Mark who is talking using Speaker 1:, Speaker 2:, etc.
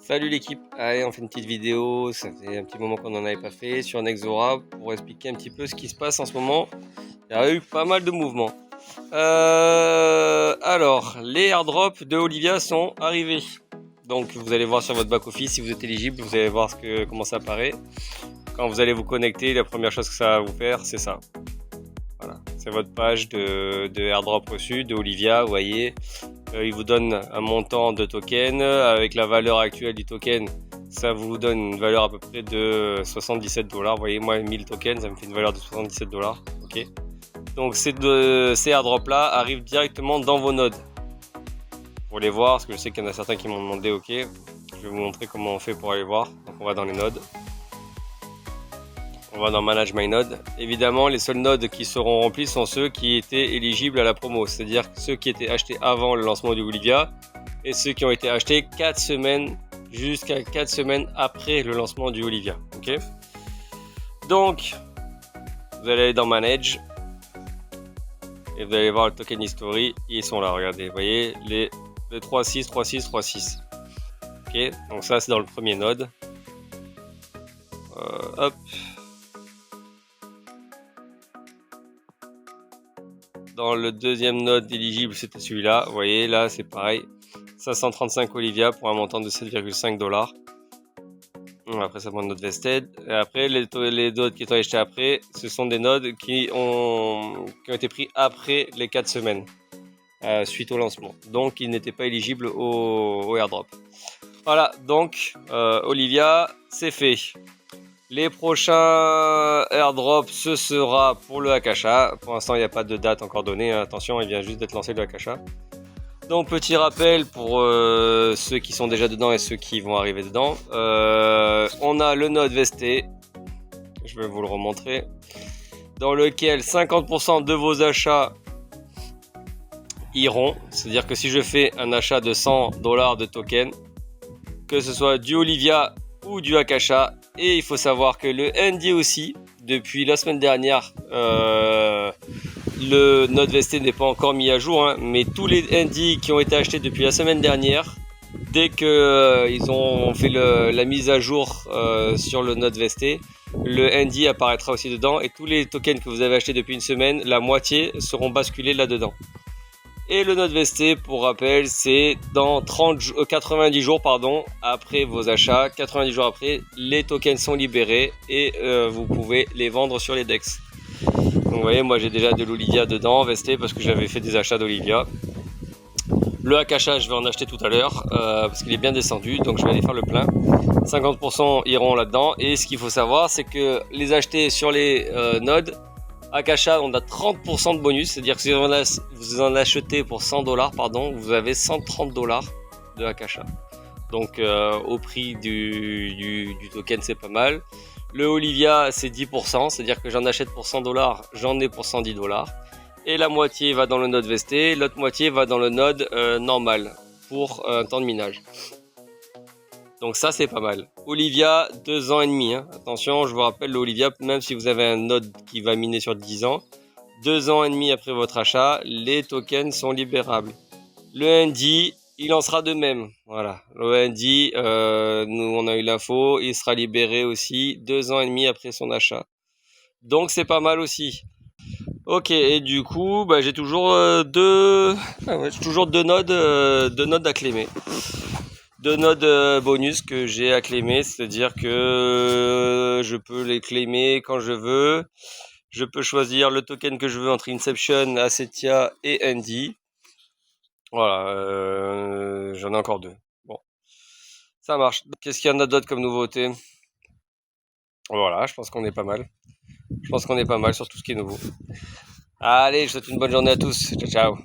Speaker 1: Salut l'équipe, allez on fait une petite vidéo, ça fait un petit moment qu'on n'en avait pas fait sur Nexora pour expliquer un petit peu ce qui se passe en ce moment. Il y a eu pas mal de mouvements. Alors, les airdrops de Olivia sont arrivés. Donc vous allez voir sur votre back-office si vous êtes éligible, vous allez voir comment ça apparaît. Quand vous allez vous connecter, la première chose que ça va vous faire, c'est ça. Voilà, c'est votre page de airdrop reçu de Olivia, vous voyez. Il vous donne un montant de token avec la valeur actuelle du token. Ça vous donne une valeur à peu près de 77 $. Vous voyez, moi 1000 tokens, ça me fait une valeur de 77 $. Ok. Donc ces airdrops là arrivent directement dans vos nodes. Pour les voir, parce que je sais qu'il y en a certains qui m'ont demandé. Ok, je vais vous montrer comment on fait pour aller voir. Donc on va dans les nodes. On va dans Manage My Node. Évidemment, les seuls nodes qui seront remplis sont ceux qui étaient éligibles à la promo, c'est-à-dire ceux qui étaient achetés avant le lancement du Olivia et ceux qui ont été achetés 4 semaines jusqu'à 4 semaines après le lancement du Olivia. Ok. Donc, vous allez aller dans Manage et vous allez voir le token history. Ils sont là, regardez, vous voyez les 3.6, 3.6, 3.6. Ok, donc ça c'est dans le premier node. Hop. Dans le deuxième node éligible, c'était celui-là. Vous voyez, là, c'est pareil. 535 Olivia pour un montant de 7,5 $. Après, ça prend le node vested. Et après, les nodes qui ont été achetés après, ce sont des nodes qui ont été pris après les 4 semaines, suite au lancement. Donc, ils n'étaient pas éligibles au airdrop. Voilà, donc, Olivia, c'est fait. Les prochains airdrops, ce sera pour le Akasha. Pour l'instant, il n'y a pas de date encore donnée. Attention, il vient juste d'être lancé le Akasha. Donc, petit rappel pour ceux qui sont déjà dedans et ceux qui vont arriver dedans. On a le node vesté. Je vais vous le remontrer. Dans lequel 50% de vos achats iront. C'est-à-dire que si je fais un achat de 100 $ de token, que ce soit du Olivia ou du Akasha, et il faut savoir que le ND aussi, depuis la semaine dernière, le node vesté n'est pas encore mis à jour, hein, mais tous les ND qui ont été achetés depuis la semaine dernière, dès que ils ont fait la mise à jour sur le node vesté, le ND apparaîtra aussi dedans, et tous les tokens que vous avez achetés depuis une semaine, la moitié seront basculés là-dedans. Et le node vesté, pour rappel, c'est dans 90 jours après vos achats. 90 jours après, les tokens sont libérés et vous pouvez les vendre sur les DEX. Donc vous voyez, moi j'ai déjà de l'Olivia dedans, vesté, parce que j'avais fait des achats d'Olivia. Le Akasha, je vais en acheter tout à l'heure, parce qu'il est bien descendu, donc je vais aller faire le plein. 50% iront là-dedans, et ce qu'il faut savoir, c'est que les acheter sur les nodes, Akasha, on a 30% de bonus, c'est-à-dire que si vous en achetez pour 100 $, vous avez 130 $ de Akasha. Donc au prix du token, c'est pas mal. Le Olivia, c'est 10%, c'est-à-dire que j'en achète pour 100 $, j'en ai pour 110 $. Et la moitié va dans le node vesté, l'autre moitié va dans le node normal pour un temps de minage. Donc ça c'est pas mal. Olivia, 2 ans et demi. Hein. Attention, je vous rappelle, l'Olivia, même si vous avez un node qui va miner sur 10 ans, 2 ans et demi après votre achat, les tokens sont libérables. Le ND, il en sera de même. Voilà. Le ND, nous on a eu l'info, il sera libéré aussi 2 ans et demi après son achat. Donc c'est pas mal aussi. Ok, et du coup, j'ai toujours deux nodes à claimer. 2 nodes bonus que j'ai à claimer, c'est-à-dire que je peux les claimer quand je veux. Je peux choisir le token que je veux entre Inception, Assetia et Andy. Voilà, j'en ai encore 2. Bon, ça marche. Qu'est-ce qu'il y en a d'autre comme nouveauté? Voilà, je pense qu'on est pas mal. Je pense qu'on est pas mal sur tout ce qui est nouveau. Allez, je vous souhaite une bonne journée à tous. Ciao, ciao.